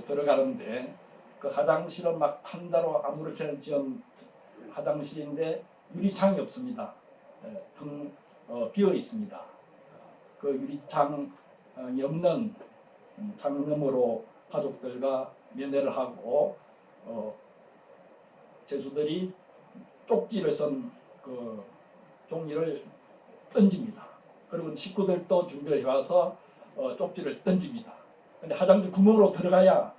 들어가는데 그 화장실은 막 한다로 아무렇게나 지은 화장실인데 유리창이 없습니다. 텅 비어 있습니다. 그 유리창이 없는 창너머로 가족들과 면회를 하고 죄수들이 쪽지를 쓴 그 종이를 던집니다. 그리고 식구들도 준비를 해와서 쪽지를 던집니다. 근데 화장실 구멍으로 들어가야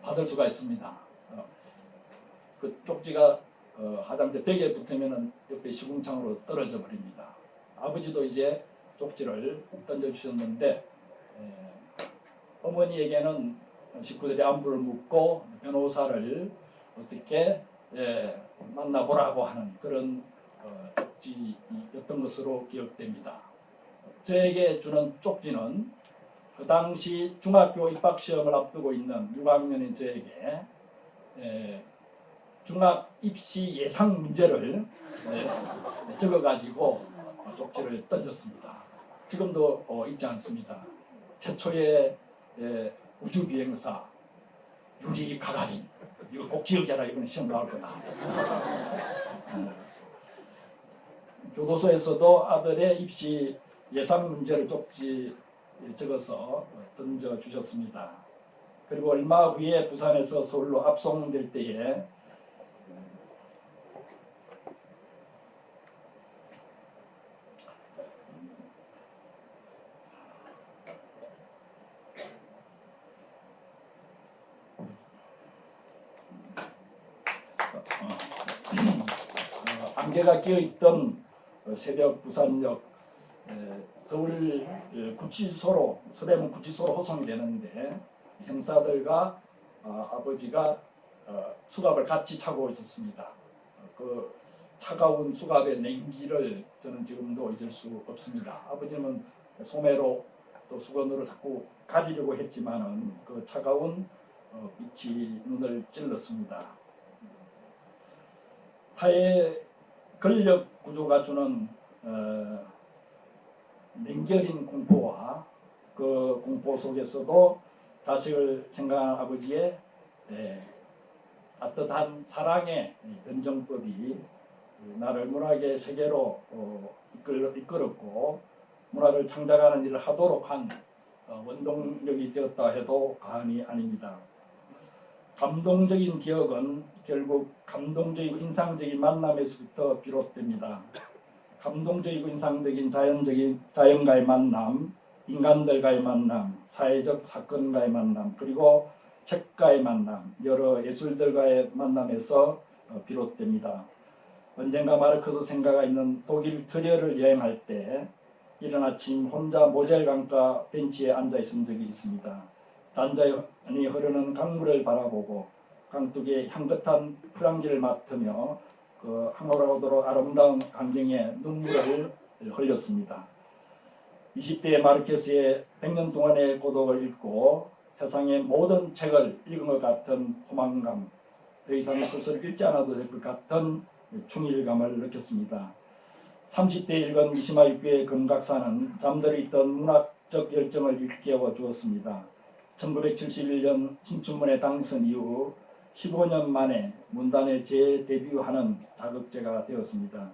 받을 수가 있습니다. 그 쪽지가 화장대 벽에 붙으면 옆에 시궁창으로 떨어져 버립니다. 아버지도 이제 쪽지를 던져주셨는데 어머니에게는 식구들이 안부를 묻고 변호사를 어떻게 만나보라고 하는 그런 쪽지였던 것으로 기억됩니다. 저에게 주는 쪽지는 그 당시 중학교 입학시험을 앞두고 있는 6학년인 저에게 중학 입시 예상 문제를 적어가지고 쪽지를 던졌습니다. 지금도 잊지 않습니다. 최초의 우주비행사 유리 가가린, 이거 꼭 기억해라. 이건 시험 나올 거다. 교도소에서도 아들의 입시 예상 문제를 쪽지 적어서 던져주셨습니다. 그리고 얼마 후에 부산에서 서울로 압송될 때에 안개가 끼어있던 새벽 부산역 서울 구치소로 서대문 구치소로 호송이 되는데 형사들과 아버지가 수갑을 같이 차고 있었습니다. 그 차가운 수갑의 냉기를 저는 지금도 잊을 수 없습니다. 아버지는 소매로 또 수건으로 자꾸 가리려고 했지만은 그 차가운 빛이 눈을 찔렀습니다. 사회 권력 구조가 주는 냉겨린 공포와 그 공포 속에서도 자식을 생각하는 아버지의 따뜻한 사랑의 변정법이 나를 문학의 세계로 이끌었고 문학을 창작하는 일을 하도록 한 원동력이 되었다 해도 과언이 아닙니다. 감동적인 기억은 결국 감동적이고 인상적인 만남에서부터 비롯됩니다. 감동적이고 인상적인 자연과의 만남, 인간들과의 만남, 사회적 사건과의 만남, 그리고 책과의 만남, 여러 예술들과의 만남에서 비롯됩니다. 언젠가 마르크스 생가가 있는 독일 트리어를 여행할 때 이른 아침 혼자 모젤 강가 벤치에 앉아 있은 적이 있습니다. 잔잔히 흐르는 강물을 바라보고 강둑의 향긋한 풀향기를 맡으며 그 황홀하도록 아름다운 광경에 눈물을 흘렸습니다. 20대의 마르케스의 100년 동안의 고독을 읽고 세상의 모든 책을 읽은 것 같은 포만감, 더 이상 소설을 읽지 않아도 될 것 같은 충일감을 느꼈습니다. 30대에 읽은 미시마 유키의 금각사는 잠들어 있던 문학적 열정을 일깨워 주었습니다. 1971년 신춘문예 당선 이후 15년 만에 문단에 재데뷔하는 자극제가 되었습니다.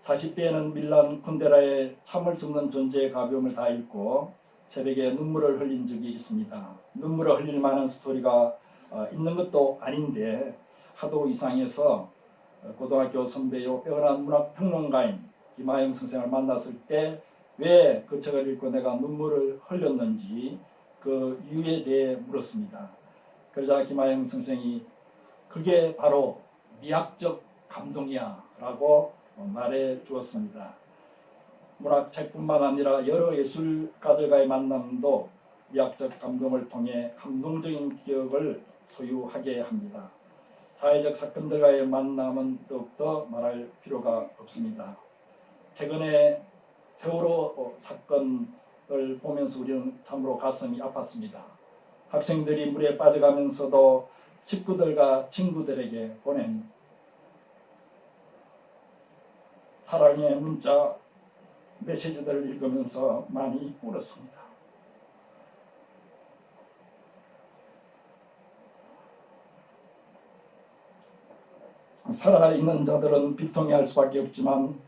40대에는 밀란 쿤데라의 참을 수 없는 존재의 가벼움을 다 읽고 새벽에 눈물을 흘린 적이 있습니다. 눈물을 흘릴 만한 스토리가 있는 것도 아닌데 하도 이상해서 고등학교 선배요 빼어난 문학평론가인 김하영 선생을 만났을 때 왜 그 책을 읽고 내가 눈물을 흘렸는지 그 이유에 대해 물었습니다. 그러자 김하영 선생이 그게 바로 미학적 감동이야 라고 말해 주었습니다. 문학책뿐만 아니라 여러 예술가들과의 만남도 미학적 감동을 통해 감동적인 기억을 소유하게 합니다. 사회적 사건들과의 만남은 더욱더 말할 필요가 없습니다. 최근에 세월호 사건을 보면서 우리는 참으로 가슴이 아팠습니다. 학생들이 물에 빠져가면서도 식구들과 친구들에게 보낸 사랑의 문자 메시지들을 읽으면서 많이 울었습니다. 살아있는 자들은 비통해할 수밖에 없지만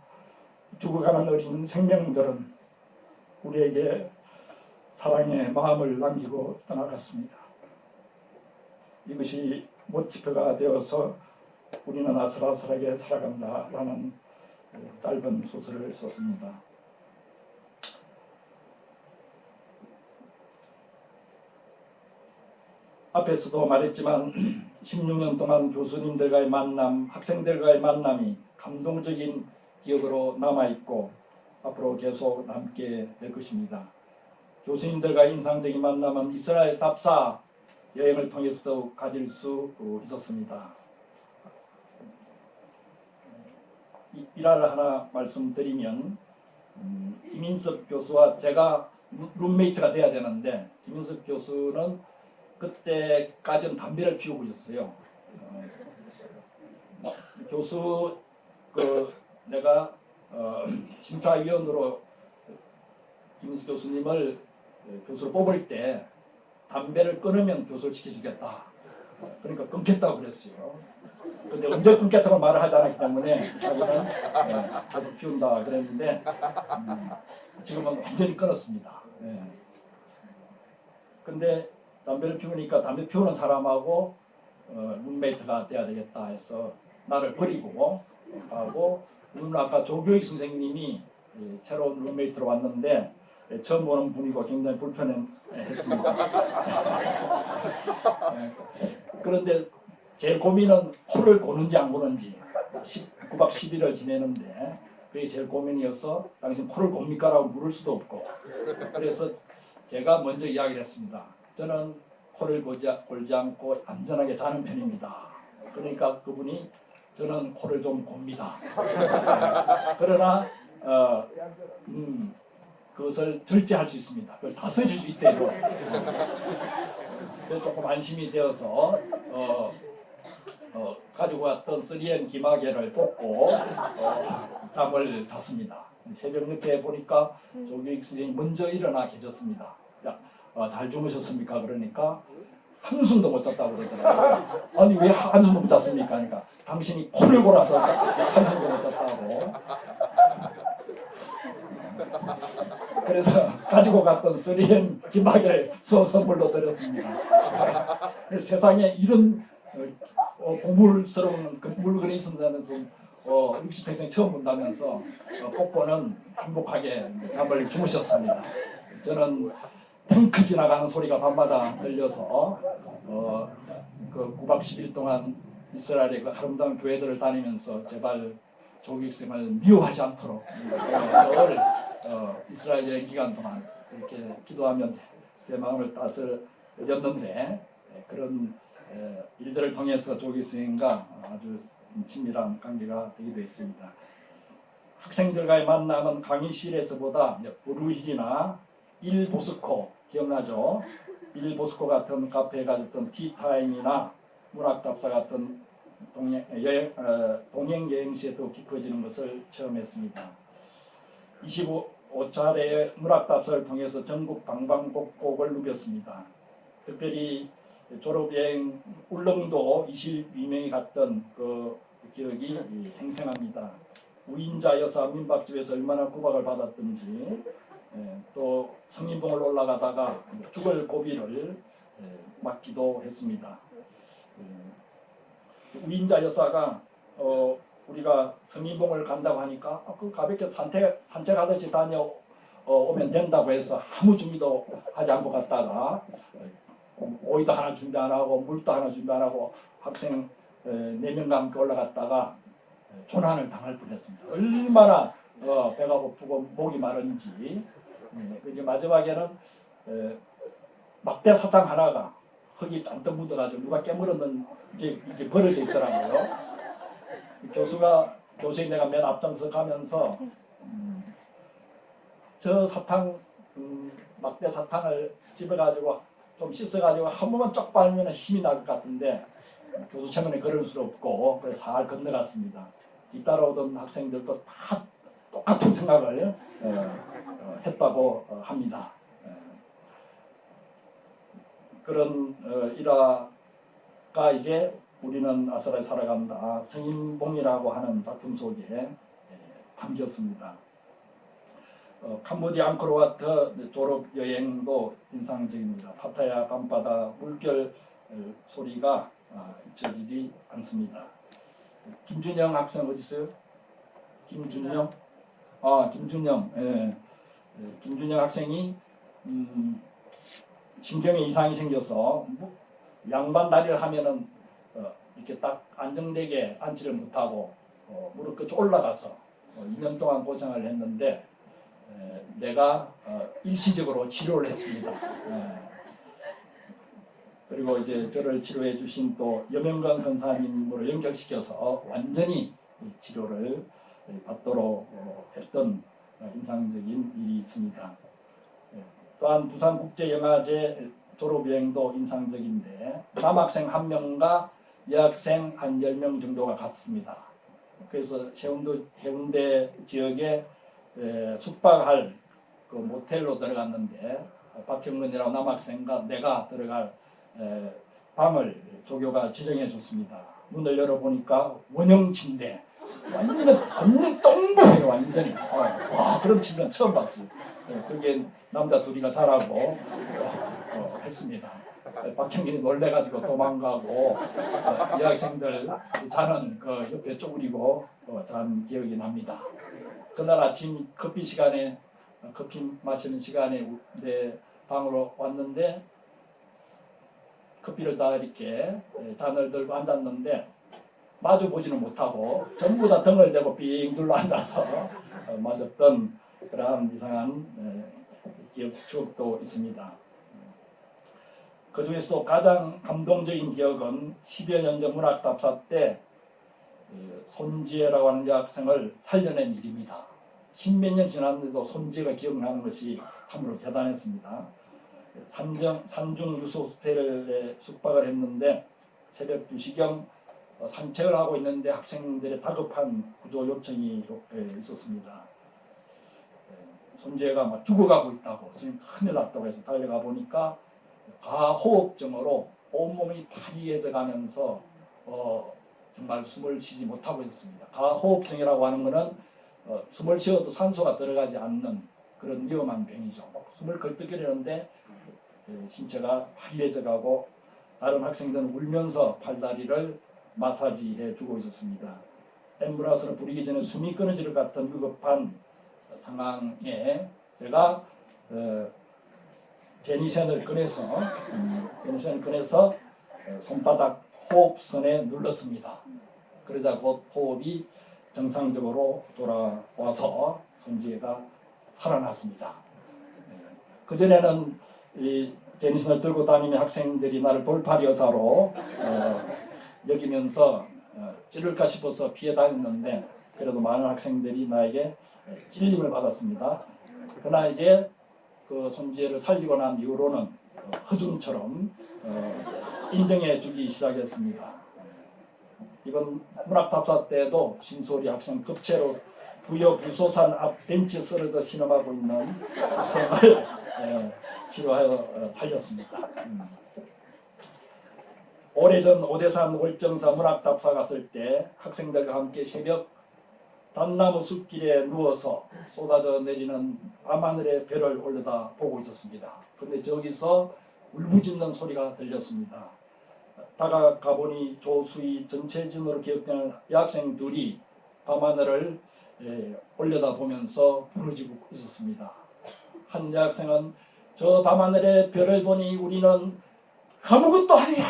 죽어가는 어린 생명들은 우리에게 사랑의 마음을 남기고 떠나갔습니다. 이것이 모티프가 되어서 우리는 아슬아슬하게 살아간다라는 짧은 소설을 썼습니다. 앞에서도 말했지만 16년 동안 교수님들과의 만남, 학생들과의 만남이 감동적인 기억으로 남아있고 앞으로 계속 남게 될 것입니다. 교수님들과 인상적인 만남은 이스라엘 답사 여행을 통해서도 가질 수 있었습니다. 일화를 하나 말씀드리면 김인석 교수와 제가 룸메이트가 돼야 되는데 김인석 교수는 그때까지는 담배를 피우고 있었어요. 교수 내가 심사위원으로 김인석 교수님을 교수로 뽑을 때 담배를 끊으면 교수를 시켜주겠다. 그러니까 끊겠다고 그랬어요. 근데 언제 끊겠다고 말을 하지 않았기 때문에 자기는 계속 피운다 그랬는데 지금은 완전히 끊었습니다. 근데 담배를 피우니까 담배 피우는 사람하고 룸메이트가 돼야 되겠다 해서 나를 버리고 하고 오늘 아까 조교익 선생님이 새로운 룸메이트로 왔는데 처음 보는 분이고 굉장히 불편했습니다. 그런데 제 고민은 코를 고는지 안 고는지 9박 10일을 지내는데 그게 제일 고민이어서 당신 코를 곱니까? 라고 물을 수도 없고 그래서 제가 먼저 이야기를 했습니다. 저는 코를 골지 않고 안전하게 자는 편입니다. 그러니까 그분이 저는 코를 좀 곱니다. 그러나 그것을 절제할 수 있습니다. 그걸 다스릴 수 있대요. 그래서 조금 안심이 되어서 가지고 왔던 3M 기마개를 뽑고 잠을 잤습니다. 새벽 늦게 보니까 조교익 선생님이 먼저 일어나 계셨습니다. 잘 주무셨습니까? 그러니까 한숨도 못 잤다고 그러더라고요. 아니 왜 한숨도 못 잤습니까? 그러니까 당신이 코를 골아서 한숨도 못 잤다고. 그래서 가지고 갔던 3M 기마개를 선물로 드렸습니다. 세상에 이런 보물스러운 물건이 있었다는 것은 60평생 처음 본다면서 뽀뽀는 행복하게 잠을 주무셨습니다. 저는 탱크 지나가는 소리가 밤마다 들려서 그 9박 10일 동안 이스라엘의 그 아름다운 교회들을 다니면서 제발 조교육생을 미워하지 않도록 늘 이스라엘 여행 기간 동안 이렇게 기도하면 제 마음을 다스렸는데 그런 일들을 통해서 조교육생과 아주 친밀한 관계가 되기도 했습니다. 학생들과의 만남은 강의실에서보다 브루힐이나 일보스코 기억나죠? 일보스코 같은 카페에 가졌던 티타임이나 문학답사 같은 동행 여행시에 더 깊어지는 것을 체험했습니다. 25차례의 문학답사를 통해서 전국 방방곡곡을 누볐습니다. 특별히 졸업여행 울릉도 22명이 갔던 그 기억이 생생합니다. 우인자 여사 민박집에서 얼마나 구박을 받았던지 또 성인봉을 올라가다가 죽을 고비를 맞기도 했습니다. 우인자 여사가 우리가 성인봉을 간다고 하니까 그 가볍게 산책하듯이 다녀오면 된다고 해서 아무 준비도 하지 않고 갔다가 오이도 하나 준비 안 하고 물도 하나 준비 안 하고 학생 4명과 함께 올라갔다가 조난을 당할 뻔했습니다. 얼마나 배가 고프고 목이 마른지. 이제 마지막에는 막대 사탕 하나가 흙이 잔뜩 묻어가지고 누가 깨물었는 게 이게 벌어져 있더라고요. 교수인 내가 맨 앞장서 가면서 저 사탕 막대 사탕을 집어가지고 좀 씻어가지고 한 번만 쫙 빨면 힘이 날 것 같은데 교수 체면에 그럴 수 없고 그래서 잘 건너갔습니다. 뒤따라오던 학생들도 다 똑같은 생각을 했다고 합니다. 그런 일화가 이제 우리는 아스라에 살아간다 성인봉이라고 하는 작품 속에 담겼습니다. 캄보디아 앙코르와트 졸업 여행도 인상적입니다. 파타야 밤바다 물결 소리가 잊혀지지 않습니다. 김준영 학생 어디 있어요? 김준영? 김준영. 김준영 학생이 신경에 이상이 생겨서 양반 다리를 하면은 이렇게 딱 안정되게 앉지를 못하고 무릎 끝이 올라가서 2년 동안 고생을 했는데 내가 일시적으로 치료를 했습니다. 그리고 이제 저를 치료해 주신 또 여명강 권사님으로 연결시켜서 완전히 치료를 받도록 했던 인상적인 일이 있습니다. 또한 부산국제영화제 졸업여행도 인상적인데 남학생 1명과 여학생 한 10명 정도가 갔습니다. 그래서 해운대 지역에 숙박할 그 모텔로 들어갔는데 박형근이라고 남학생과 내가 들어갈 방을 조교가 지정해 줬습니다. 문을 열어보니까 원형 침대, 완전 똥보예요. 완전히. 와, 그런 침대는 처음 봤어요. 그게 남자 둘이가 자라고 했습니다. 박형근이 놀래가지고 도망가고 여학생들 자는 그 옆에 쪼그리고 잔 기억이 납니다. 그날 아침 커피 마시는 시간에 내 방으로 왔는데 커피를 다 이렇게 잔을 들고 앉았는데 마주 보지는 못하고 전부 다 등을 대고 빙 둘러 앉아서 마셨던 그러한 이상한 추억도 있습니다. 그 중에서도 가장 감동적인 기억은 10여 년 전 문학답사 때 손지혜라고 하는 여학생을 살려낸 일입니다. 10몇 년 지났는데도 손지혜가 기억나는 것이 참으로 대단했습니다. 산중 유소 호텔에 숙박을 했는데 새벽 2시경 산책을 하고 있는데 학생들의 다급한 구조 요청이 있었습니다. 손지혜가 막 죽어가고 있다고, 지금 큰일 났다고 해서 달려가 보니까 가호흡증으로 온몸이 파리해져 가면서 정말 숨을 쉬지 못하고 있었습니다. 가호흡증이라고 하는 것은 숨을 쉬어도 산소가 들어가지 않는 그런 위험한 병이죠. 숨을 걸떡거리는데 신체가 파리해져 가고 다른 학생들은 울면서 팔다리를 마사지해 주고 있었습니다. 앰뷸런스를 부르기 전에 숨이 끊어질 것 같은 위급한 상황에 제가 제니센을 꺼내서 손바닥 호흡선에 눌렀습니다. 그러자 곧 호흡이 정상적으로 돌아와서 손지혜가 살아났습니다. 그전에는 이 제니센을 들고 다니는 학생들이 나를 돌팔이 여사로 여기면서 찌를까 싶어서 피해 다녔는데 그래도 많은 학생들이 나에게 찔림을 받았습니다. 그러나 이제 그 손지혜를 살리고 난 이후로는 허중처럼 인정해 주기 시작했습니다. 이번 문학답사 때도 신소리 학생 급체로 부여 부소산 앞 벤치 쓰러져 신음하고 있는 학생을 치료하여 살렸습니다. 오래전 오대산 월정사 문학답사 갔을 때 학생들과 함께 새벽 단나무 숲길에 누워서 쏟아져 내리는 밤하늘의 별을 올려다 보고 있었습니다. 그런데 저기서 울부짖는 소리가 들렸습니다. 다가가 보니 조수희 전체진으로 기억되는 여학생 둘이 밤하늘을 올려다 보면서 부르짖고 있었습니다. 한 여학생은 저 밤하늘의 별을 보니 우리는 아무것도 아니야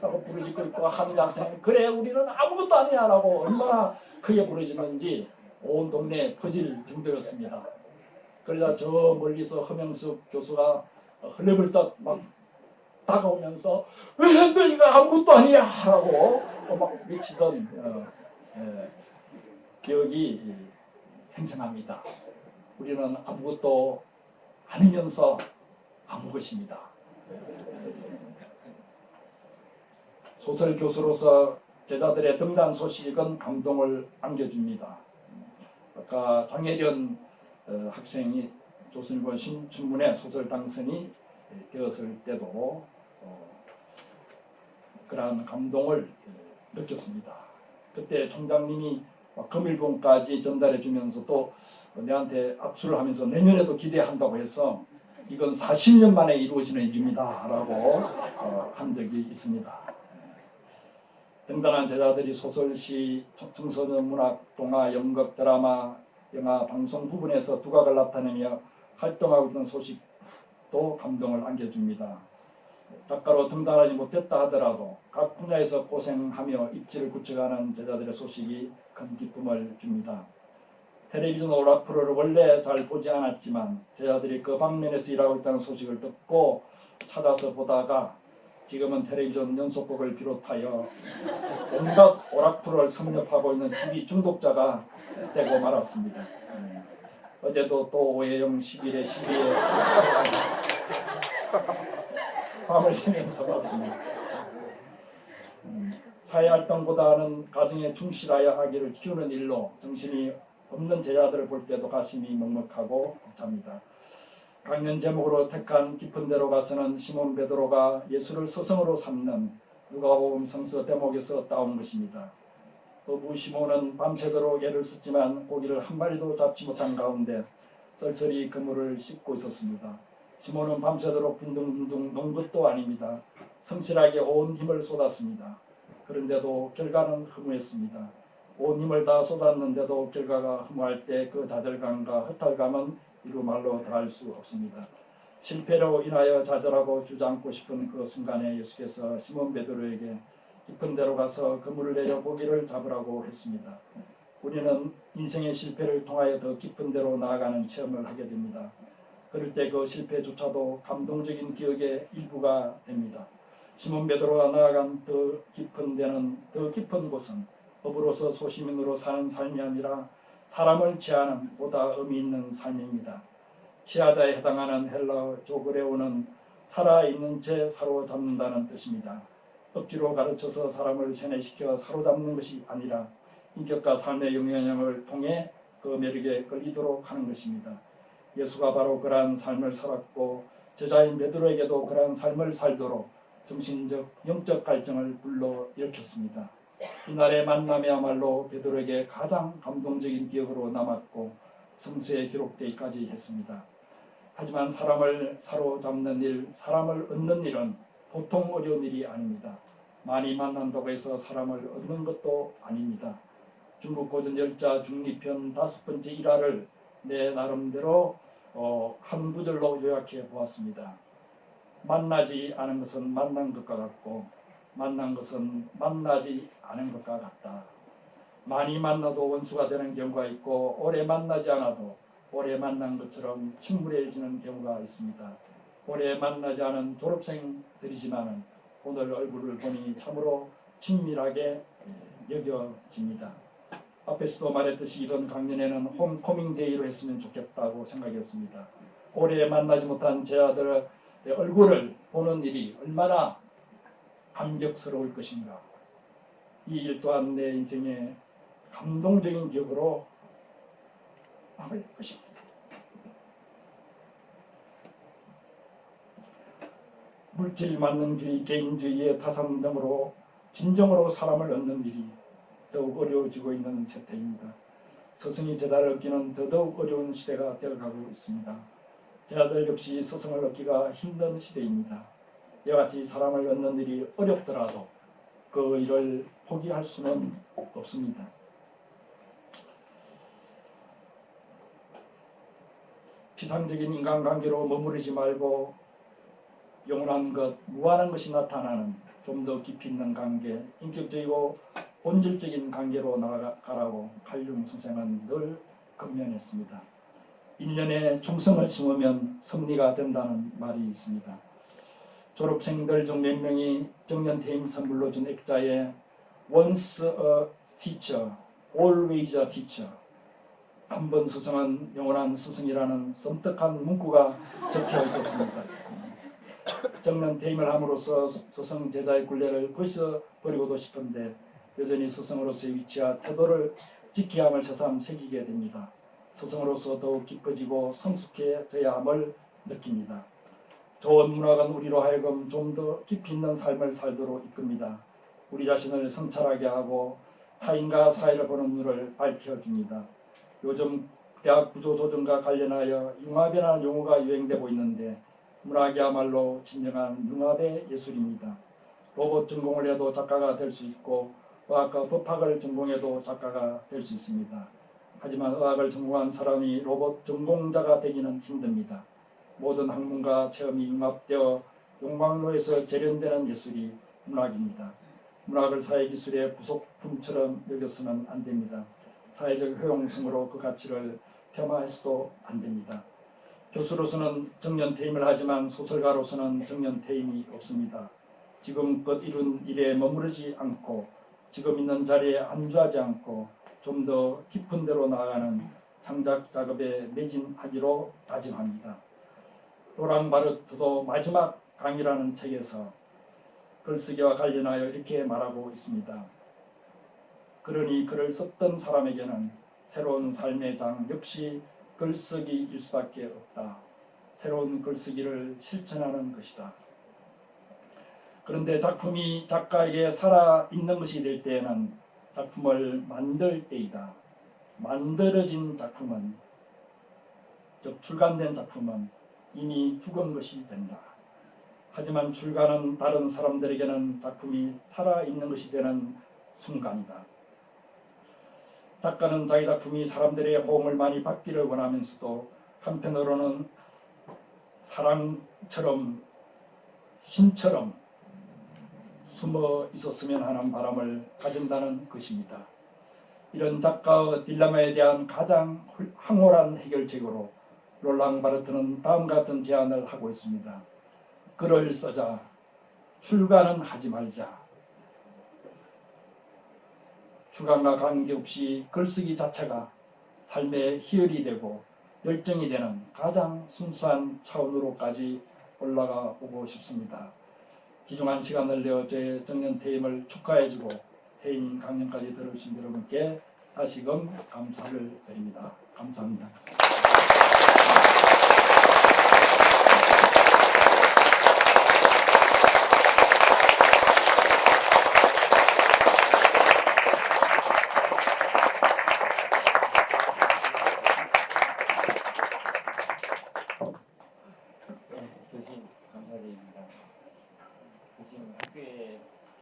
라고 부르짖고 있고, 한 여학생은 그래 우리는 아무것도 아니야 라고 얼마나 크게 부르짖는지 온 동네에 퍼질 정도였습니다. 그러자 저 멀리서 허명숙 교수가 흘레불떡 막 다가오면서 왜 너희가 아무것도 아니야 라고 막 외치던 기억이 생생합니다. 우리는 아무것도 아니면서 아무 것입니다. 소설 교수로서 제자들의 등단 소식은 감동을 안겨줍니다. 아까 장혜련 학생이 조선일보 신춘문예 소설 당선이 되었을 때도 그러한 감동을 느꼈습니다. 그때 총장님이 금일봉까지 전달해 주면서 또 내한테 악수를 하면서 내년에도 기대한다고 해서 이건 40년 만에 이루어지는 일입니다 라고 한 적이 있습니다. 등단한 제자들이 소설시, 청소년 문학, 동화, 연극, 드라마, 영화, 방송 부분에서 두각을 나타내며 활동하고 있는 소식도 감동을 안겨줍니다. 작가로 등단하지 못했다 하더라도 각 분야에서 고생하며 입지를 굳혀가는 제자들의 소식이 큰 기쁨을 줍니다. 텔레비전 오락 프로를 원래 잘 보지 않았지만 제자들이 그 방면에서 일하고 있다는 소식을 듣고 찾아서 보다가 지금은 텔레비전 연속극을 비롯하여 온갖 오락 프로를 섭렵하고 있는 TV 중독자가 되고 말았습니다. 어제도 또 오해영 11회 12회 밤을 새면서 봤습니다. 사회활동보다는 가정에 충실하여 하기를 키우는 일로 정신이 없는 제자들을 볼 때도 가슴이 먹먹하고 벅찹니다. 강연 제목으로 택한 깊은 데로 가서는 시몬 베드로가 예수를 스승으로 삼는 누가복음 성서 대목에서 따온 것입니다. 어부 시몬은 밤새도록 애를 썼지만 고기를 한 마리도 잡지 못한 가운데 쓸쓸히 그물을 씻고 있었습니다. 시몬은 밤새도록 빈둥빈둥 논 것도 아닙니다. 성실하게 온 힘을 쏟았습니다. 그런데도 결과는 허무했습니다. 온 힘을 다 쏟았는데도 결과가 허무할 때 그 좌절감과 허탈감은 이루 말로 다할 수 없습니다. 실패로 인하여 좌절하고 주저앉고 싶은 그 순간에 예수께서 시몬 베드로에게 깊은 데로 가서 그물을 내려 고기를 잡으라고 했습니다. 우리는 인생의 실패를 통하여 더 깊은 데로 나아가는 체험을 하게 됩니다. 그럴 때 그 실패조차도 감동적인 기억의 일부가 됩니다. 시몬 베드로가 나아간 더 깊은 데는, 더 깊은 곳은 업으로서 소시민으로 사는 삶이 아니라 사람을 취하는 보다 의미 있는 삶입니다. 취하다에 해당하는 헬라어 조그레오는 살아있는 채 사로잡는다는 뜻입니다. 억지로 가르쳐서 사람을 세뇌시켜 사로잡는 것이 아니라 인격과 삶의 영향을 통해 그 매력에 끌리도록 하는 것입니다. 예수가 바로 그러한 삶을 살았고 제자인 베드로에게도 그러한 삶을 살도록 정신적, 영적 갈증을 불러일으켰습니다. 이날의 만남이야말로 베드로에게 가장 감동적인 기억으로 남았고 성서에 기록되기까지 했습니다. 하지만 사람을 사로잡는 일, 사람을 얻는 일은 보통 어려운 일이 아닙니다. 많이 만난다고 해서 사람을 얻는 것도 아닙니다. 중국 고전 열자 중리편 5번째 일화를 내 나름대로 한 구절로 요약해 보았습니다. 만나지 않은 것은 만난 것과 같고 만난 것은 만나지 않은 것과 같다. 많이 만나도 원수가 되는 경우가 있고 오래 만나지 않아도 오래 만난 것처럼 친밀해지는 경우가 있습니다. 오래 만나지 않은 졸업생들이지만 오늘 얼굴을 보니 참으로 친밀하게 여겨집니다. 앞에서도 말했듯이 이번 강연에는 홈커밍데이로 했으면 좋겠다고 생각했습니다. 오래 만나지 못한 제 아들의 얼굴을 보는 일이 얼마나 감격스러울 것인가. 이 일 또한 내 인생의 감동적인 기억으로 남을 것입니다. 물질 만능주의, 개인주의의 타산 등으로 진정으로 사람을 얻는 일이 더욱 어려워지고 있는 세태입니다. 스승이 제자를 얻기는 더더욱 어려운 시대가 되어가고 있습니다. 제자들 역시 스승을 얻기가 힘든 시대입니다. 이와 같이 사람을 얻는 일이 어렵더라도 그 일을 포기할 수는 없습니다. 피상적인 인간관계로 머무르지 말고 영원한 것, 무한한 것이 나타나는 좀 더 깊이 있는 관계, 인격적이고 본질적인 관계로 나아가라고 칼융 선생은 늘 권면했습니다. 1년에 충성을 심으면 승리가 된다는 말이 있습니다. 졸업생들 중 몇 명이 정년퇴임 선물로 준 액자에 Once a teacher, always a teacher. 한 번 스승은 영원한 스승이라는 섬뜩한 문구가 적혀 있었습니다. 정년퇴임을 함으로써 스승 제자의 굴레를 벗어버리고도 싶은데 여전히 스승으로서의 위치와 태도를 지켜야 함을 새삼 새기게 됩니다. 스승으로서 더욱 깊어지고 성숙해져야 함을 느낍니다. 좋은 문학은 우리로 하여금 좀 더 깊이 있는 삶을 살도록 이끕니다. 우리 자신을 성찰하게 하고 타인과 사회를 보는 눈을 밝혀줍니다. 요즘 대학 구조조정과 관련하여 융합이라는 용어가 유행되고 있는데 문학이야말로 진정한 융합의 예술입니다. 로봇 전공을 해도 작가가 될 수 있고 의학과 법학을 전공해도 작가가 될 수 있습니다. 하지만 의학을 전공한 사람이 로봇 전공자가 되기는 힘듭니다. 모든 학문과 체험이 융합되어 용광로에서 재련되는 예술이 문학입니다. 문학을 사회기술의 부속품처럼 여겨서는 안 됩니다. 사회적 효용성으로 그 가치를 폄하해서도 안 됩니다. 교수로서는 정년퇴임을 하지만 소설가로서는 정년퇴임이 없습니다. 지금껏 이룬 일에 머무르지 않고 지금 있는 자리에 안주하지 않고 좀 더 깊은 데로 나아가는 창작 작업에 매진하기로 다짐합니다. 로랑 바르트도 마지막 강의라는 책에서 글쓰기와 관련하여 이렇게 말하고 있습니다. 그러니 글을 썼던 사람에게는 새로운 삶의 장 역시 글쓰기일 수밖에 없다. 새로운 글쓰기를 실천하는 것이다. 그런데 작품이 작가에게 살아있는 것이 될 때에는 작품을 만들 때이다. 만들어진 작품은, 즉 출간된 작품은 이미 죽은 것이 된다. 하지만 출간은 다른 사람들에게는 작품이 살아있는 것이 되는 순간이다. 작가는 자기 작품이 사람들의 호응을 많이 받기를 원하면서도 한편으로는 사랑처럼 신처럼 숨어 있었으면 하는 바람을 가진다는 것입니다. 이런 작가의 딜레마에 대한 가장 황홀한 해결책으로 롤랑 바르트는 다음 같은 제안을 하고 있습니다. 글을 쓰자. 출간은 하지 말자. 출간과 관계없이 글쓰기 자체가 삶의 희열이 되고 열정이 되는 가장 순수한 차원으로까지 올라가 보고 싶습니다. 귀중한 시간을 내어 제 정년퇴임을 축하해주고 퇴임 강연까지 들어주신 여러분께 다시금 감사를 드립니다. 감사합니다.